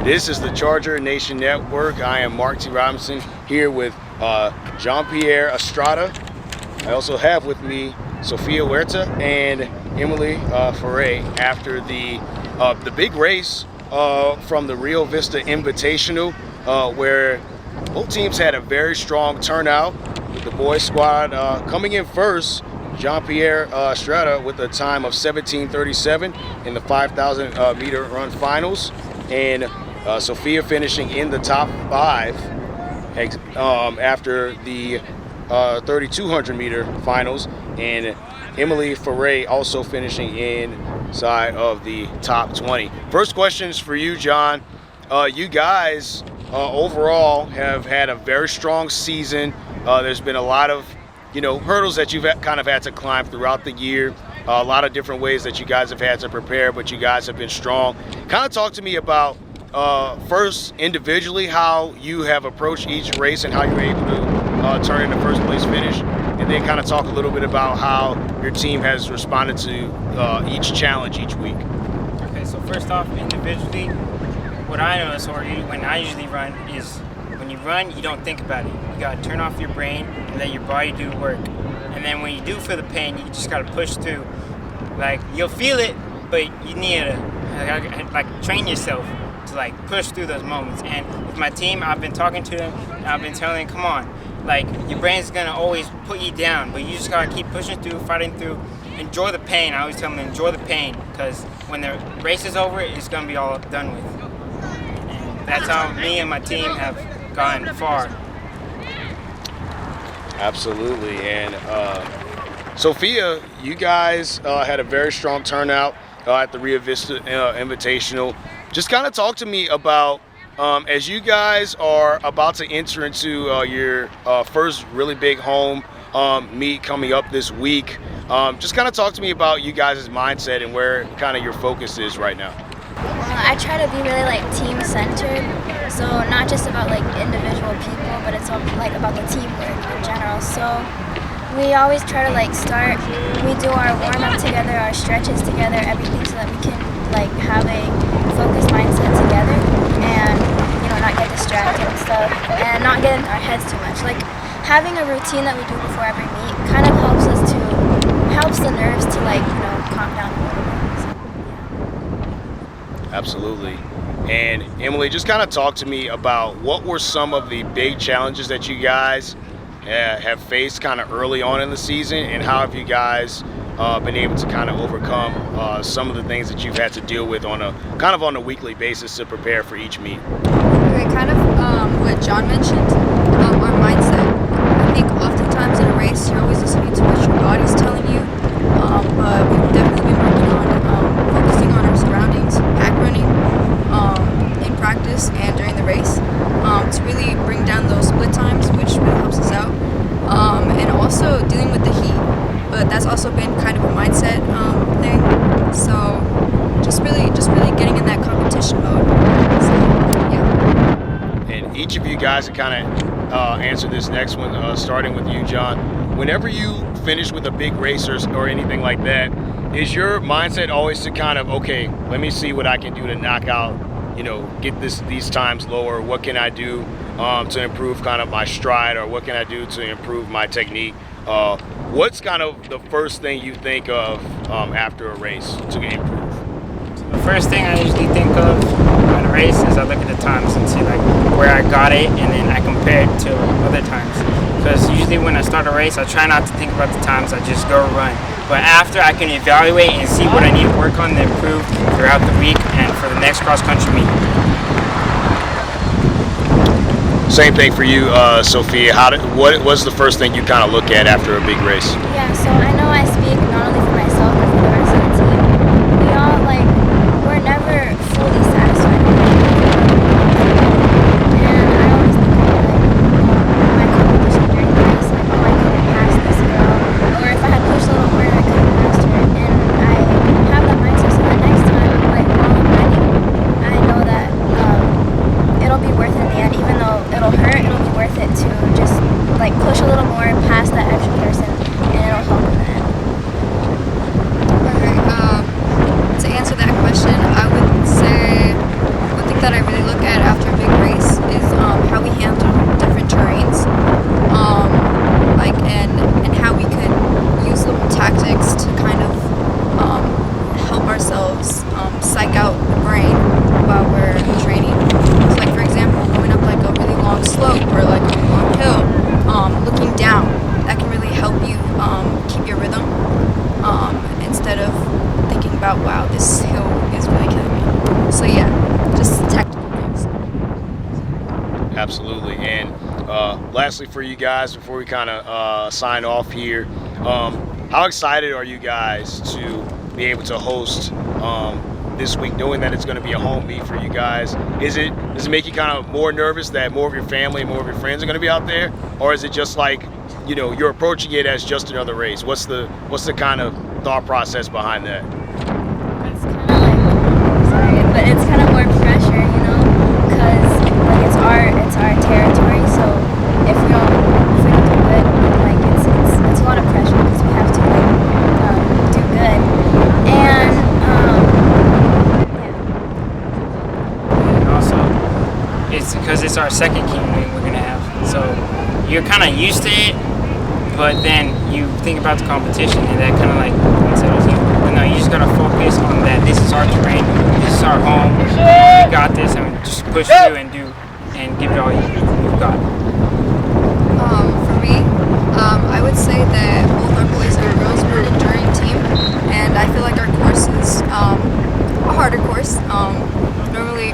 This is the Charger Nation Network. I am Mark T. Robinson here with Jean-Pierre Estrada. I also have with me Sofia Huerta and Emily Ferre after the big race from the Rio Vista Invitational, where both teams had a very strong turnout, with the boys squad coming in first. Jean-Pierre Estrada with a time of 17:37 in the 5,000 meter run finals, and Sofia finishing in the top 5 after the 3,200 meter finals, and Emily Ferre also finishing inside of the top 20. First questions for you, John. You guys overall have had a very strong season. There's been a lot of hurdles that you've kind of had to climb throughout the year. A lot of different ways that you guys have had to prepare, but you guys have been strong. Kind of talk to me about first individually how you have approached each race and how you were able to turn in the first place finish, and then kind of talk a little bit about how your team has responded to each challenge each week. Okay, so first off, individually, what I notice, or when I usually run, is when you run, you don't think about it. You gotta turn off your brain and let your body do work. And then when you do feel the pain, you just gotta push through. Like, you'll feel it, but you need to train yourself to push through those moments. And with my team, I've been talking to them and I've been telling them, come on, your brain's gonna always put you down, but you just gotta keep pushing through, fighting through. Enjoy the pain. I always tell them, enjoy the pain, because when the race is over, it's gonna be all done with. And that's how me and my team have gone far. Absolutely. And Sofia, you guys had a very strong turnout at the Rio Vista Invitational. Just kind of talk to me about, as you guys are about to enter into your first really big home meet coming up this week, just kind of talk to me about you guys' mindset and where kind of your focus is right now. I try to be really team-centered, so not just about individual people, but it's all about the teamwork in general. So we always try to start. We do our warm-up together, our stretches together, everything, so that we can have a focused mindset together, and not get distracted and stuff, and not get in our heads too much. Having a routine that we do before every meet kind of helps the nerves to calm down a little bit. Absolutely. And Emily, just kind of talk to me about what were some of the big challenges that you guys have faced kind of early on in the season, and how have you guys been able to kind of overcome some of the things that you've had to deal with on a weekly basis to prepare for each meet? Okay, kind of what John mentioned, our mindset. I think oftentimes in a race, you're always listening to what your body's telling you, but we've definitely been working on focusing on our surroundings, pack running, in practice and during the race, to really bring down those split times, which really helps us out, and also dealing with the heat. But that's also been kind of a mindset thing. So just really getting in that competition mode. So yeah. And each of you guys can kind of answer this next one, starting with you, John. Whenever you finish with a big race or anything like that, is your mindset always to kind of, okay, let me see what I can do to knock out, get these times lower? What can I do to improve kind of my stride, or what can I do to improve my technique? What's kind of the first thing you think of after a race to improve? The first thing I usually think of at a race is I look at the times and see where I got it, and then I compare it to other times. Because usually when I start a race, I try not to think about the times, I just go run. But after, I can evaluate and see what I need to work on to improve throughout the week and for the next cross-country meet. Same thing for you, Sofia. What was the first thing you kind of look at after a big race? Yeah, so I know I speak not only for myself but for the rest of the team. We all we're never fully satisfied with it. And I always think of my competition during the race, oh, I couldn't pass this girl, or if I had pushed a little harder, I could have passed her. And I have that mindset, so that next time, while I'm running, I know that it'll be worth it in the end, even though it'll hurt. It'll be worth it to just push a little more past that extra person, and it'll help in the lastly for you guys, before we kind of sign off here, how excited are you guys to be able to host this week, knowing that it's going to be a home meet for you guys? Does it make you kind of more nervous that more of your family and more of your friends are going to be out there, or is it just like, you know, you're approaching it as just another race? What's the kind of thought process behind that? It's kind of like, sorry, but it's kind of more pressure, you know, because like it's our territory. So if we don't do good, like it's a lot of pressure because we have to like do good. And Also, it's because it's our second king meet we're gonna have, so you're kind of used to it, but then you think about the competition and that kind of like unsettles you. But no, you just gotta focus on that. This is our terrain, this is our home. We got this, and just push through and give it all you've got. For me, I would say that both our boys and our girls were an enduring team, and I feel like our course is a harder course. Normally,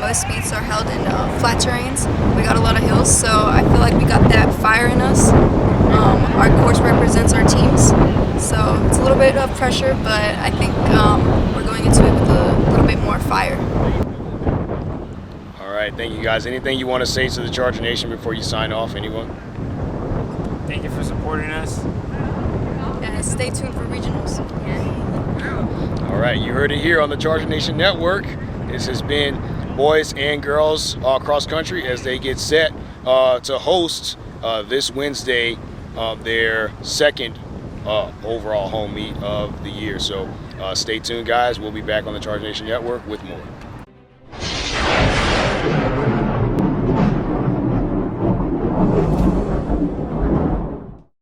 most meets are held in flat terrains. We got a lot of hills, so I feel like we got that fire in us. Our course represents our teams, so it's a little bit of pressure, but I think we're going into it with a little bit more fire. All right, thank you guys. Anything you want to say to the Charger Nation before you sign off? Anyone? Thank you for supporting us. And stay tuned for regionals. All right, you heard it here on the Charger Nation Network. This has been boys and girls cross country as they get set to host this Wednesday their second overall home meet of the year. So stay tuned, guys. We'll be back on the Charger Nation Network with more.